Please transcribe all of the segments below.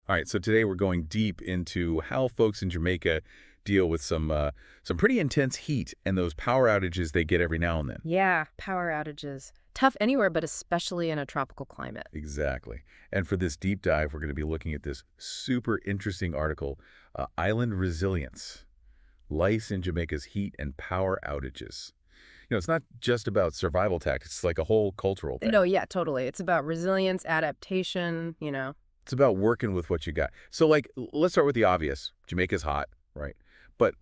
All right, so today we're going deep into how folks in Jamaica deal with some pretty intense heat and those power outages they get every now and then. Yeah, power outages. Tough anywhere, but especially in a tropical climate. Exactly. And for this deep dive, we're going to be looking at this super interesting article, Island Resilience, Lice in Jamaica's Heat and Power Outages. It's not just about survival tactics, it's like a whole cultural thing. No, yeah, totally. It's about resilience, adaptation. It's about working with what you got. So, let's start with the obvious. Jamaica's hot, right? But,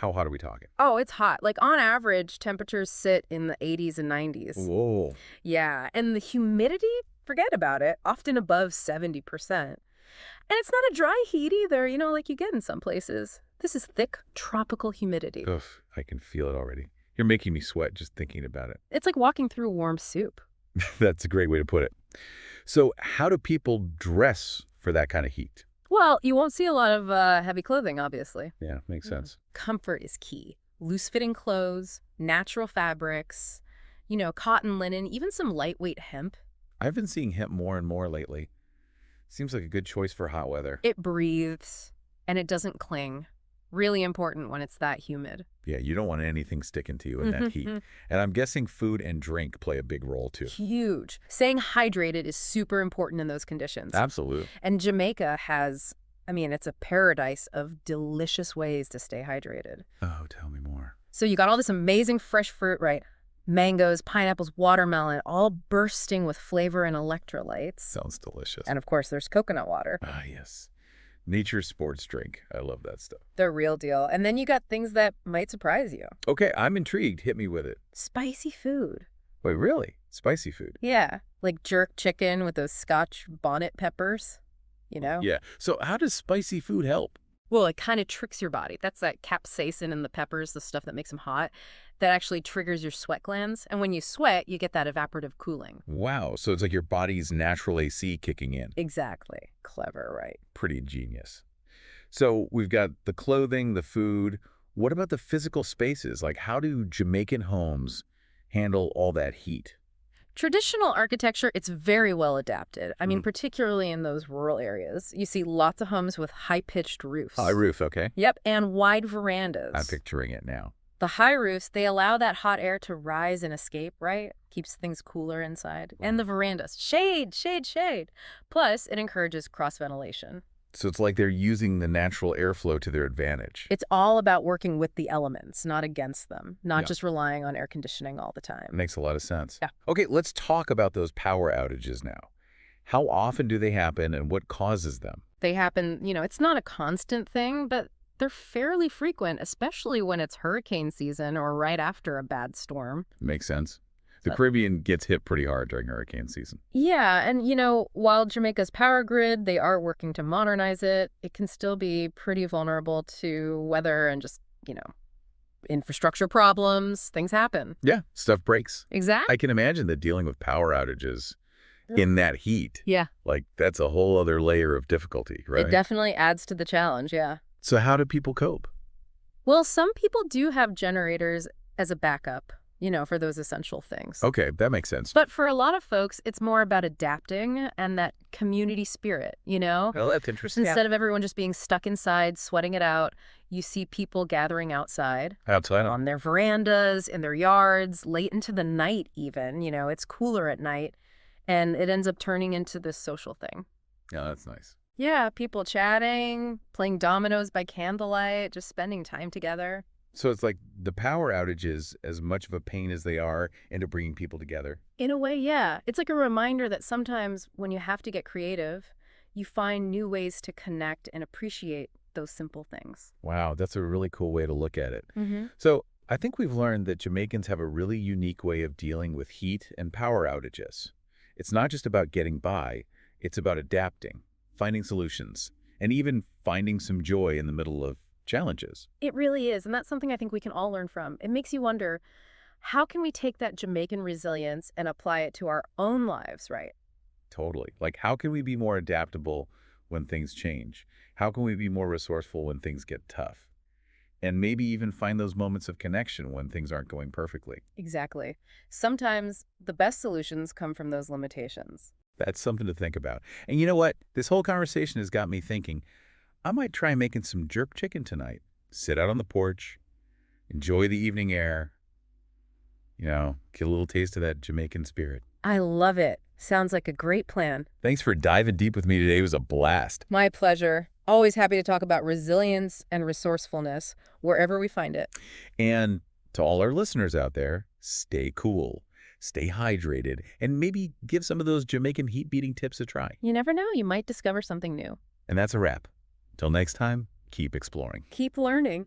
how hot are we talking? Oh, it's hot. Like on average, temperatures sit in the 80s and 90s. Whoa. Yeah, and the humidity, forget about it, often above 70%. And it's not a dry heat either, like you get in some places. This is thick tropical humidity. Ugh, I can feel it already. You're making me sweat just thinking about it. It's like walking through warm soup. That's a great way to put it. So how do people dress for that kind of heat? Well, you won't see a lot of heavy clothing, obviously. Yeah, makes sense. Comfort is key. Loose-fitting clothes, natural fabrics, cotton, linen, even some lightweight hemp. I've been seeing hemp more and more lately. Seems like a good choice for hot weather. It breathes, and it doesn't cling. Really important when it's that humid. Yeah, you don't want anything sticking to you in that heat. And I'm guessing food and drink play a big role too. Huge. Staying hydrated is super important in those conditions. Absolutely. And Jamaica has, it's a paradise of delicious ways to stay hydrated. Oh, tell me more. So you got all this amazing fresh fruit, right? Mangoes, pineapples, watermelon, all bursting with flavor and electrolytes. Sounds delicious. And of course, there's coconut water. Ah, yes. Nature sports drink. I love that stuff. The real deal. And then you got things that might surprise you. Okay, I'm intrigued. Hit me with it. Spicy food. Wait, really? Spicy food? Yeah, like jerk chicken with those Scotch bonnet peppers, Yeah. So how does spicy food help? Well, it kind of tricks your body. That's that capsaicin in the peppers, the stuff that makes them hot, that actually triggers your sweat glands. And when you sweat, you get that evaporative cooling. Wow. So it's like your body's natural AC kicking in. Exactly. Clever, right? Pretty ingenious. So we've got the clothing, the food. What about the physical spaces? Like, how do Jamaican homes handle all that heat? Traditional architecture, it's very well adapted. Particularly in those rural areas. You see lots of homes with high-pitched roofs. High roof, okay. Yep, and wide verandas. I'm picturing it now. The high roofs, they allow that hot air to rise and escape, right? Keeps things cooler inside. Wow. And the verandas, shade, shade, shade. Plus, it encourages cross-ventilation. So it's like they're using the natural airflow to their advantage. It's all about working with the elements, not against them, not Yeah. just relying on air conditioning all the time. Makes a lot of sense. Yeah. Okay, let's talk about those power outages now. How often do they happen and what causes them? They happen, it's not a constant thing, but they're fairly frequent, especially when it's hurricane season or right after a bad storm. Makes sense. The So- Caribbean gets hit pretty hard during hurricane season. Yeah, and while Jamaica's power grid, they are working to modernize it, it can still be pretty vulnerable to weather and just, infrastructure problems. Things happen. Yeah, stuff breaks. Exactly. I can imagine that dealing with power outages in that heat, Yeah, that's a whole other layer of difficulty, right? it definitely adds to the challenge, yeah. So how do people cope? Well, some people do have generators as a backup, for those essential things. Okay, that makes sense. But for a lot of folks, it's more about adapting and that community spirit, Well, that's interesting. Instead of everyone just being stuck inside, sweating it out, you see people gathering outside Outside. on their verandas, in their yards, late into the night even. It's cooler at night, and it ends up turning into this social thing. Yeah, that's nice. Yeah, people chatting, playing dominoes by candlelight, just spending time together. So it's like the power outages, as much of a pain as they are, end up bringing people together. In a way, yeah. It's like a reminder that sometimes when you have to get creative, you find new ways to connect and appreciate those simple things. Wow, that's a really cool way to look at it. Mm-hmm. So I think we've learned that Jamaicans have a really unique way of dealing with heat and power outages. It's not just about getting by, it's about adapting, finding solutions, and even finding some joy in the middle of challenges. It really is, and that's something I think we can all learn from. It makes you wonder, how can we take that Jamaican resilience and apply it to our own lives, right? Totally. Like, how can we be more adaptable when things change? How can we be more resourceful when things get tough? And maybe even find those moments of connection when things aren't going perfectly. Exactly. Sometimes the best solutions come from those limitations. That's something to think about. And you know what? This whole conversation has got me thinking, I might try making some jerk chicken tonight. Sit out on the porch, enjoy the evening air, get a little taste of that Jamaican spirit. I love it. Sounds like a great plan. Thanks for diving deep with me today. It was a blast. My pleasure. Always happy to talk about resilience and resourcefulness wherever we find it. And to all our listeners out there, stay cool, stay hydrated, and maybe give some of those Jamaican heat-beating tips a try. You never know, you might discover something new. And that's a wrap. Till next time, keep exploring. Keep learning.